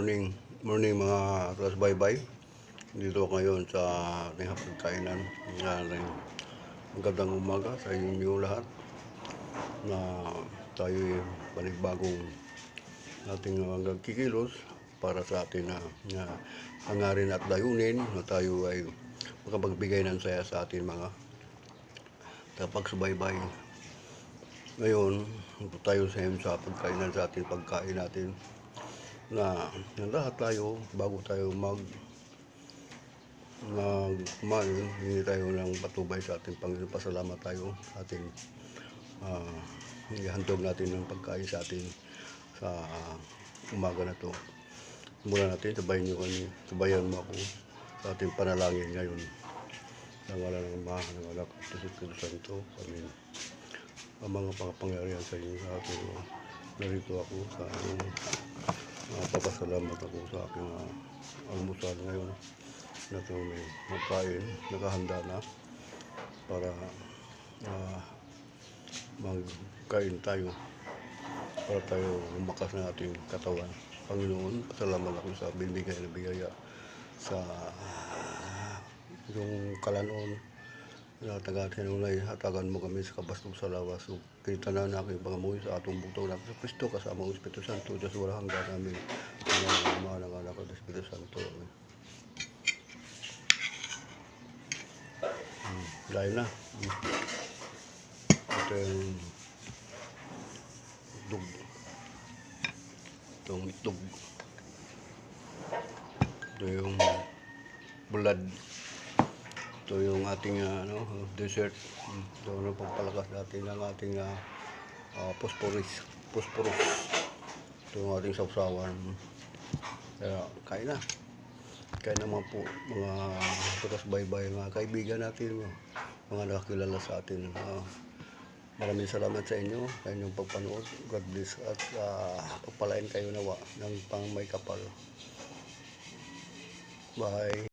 Morning, morning mga kasbaybay. Dito ngayon sa ating hapagkainan. Magandang umaga sa inyo lahat na tayo'y panibagong ating magkikilos para sa atin na hangarin at layunin na tayo ay makapagbigay ng saya sa ating mga pagsubaybay. Ngayon, tayo sa pagkainan sa ating pagkain natin na lahat tayo bago tayo kumain, hindi tayo ng patubay sa ating Panginoon. Pasalamat tayo sa ating ihandog natin ng pagkain sa atin sa umaga na to. Mula natin, sabayan mo ako sa ating panalangin ngayon. Sa ngalan ng Ama, ng Anak at ng Espiritu Santo. Amen. Ang mga pangyarihan sa inyo sa atin. Narito ako sa ating papasalamat ako sa aking almusal ngayon na itong may magkain, nakahanda na para magkain tayo, para tayo lumakas ng ating katawan. Panginoon, pasalamat ako sa binigay na biyaya sa yung kalanon na taga-tinunay, hatagan mo kami sa kabastong sa lawas. So, kita na aking pangamuhi sa atong butong na sa Kristo kasama ang Espiritu Santo. Diyos wala hanggang namin. Ang mga nanganak ng Espiritu Santo. Dahil na. Ito yung itlog. Itong itlog. Ito yung bulad. Ito yung ating dessert. Ito yung pagpalakas natin ng ating phosphorus. Ito yung ating sausawan. Kaya kain na. Kain naman po mga kasbaybay, mga kaibigan natin, mga nakakilala sa atin. Maraming salamat sa inyo, sa inyong pagpanood. God bless at pagpalain kayo nawa ng pang may kapal. Bye.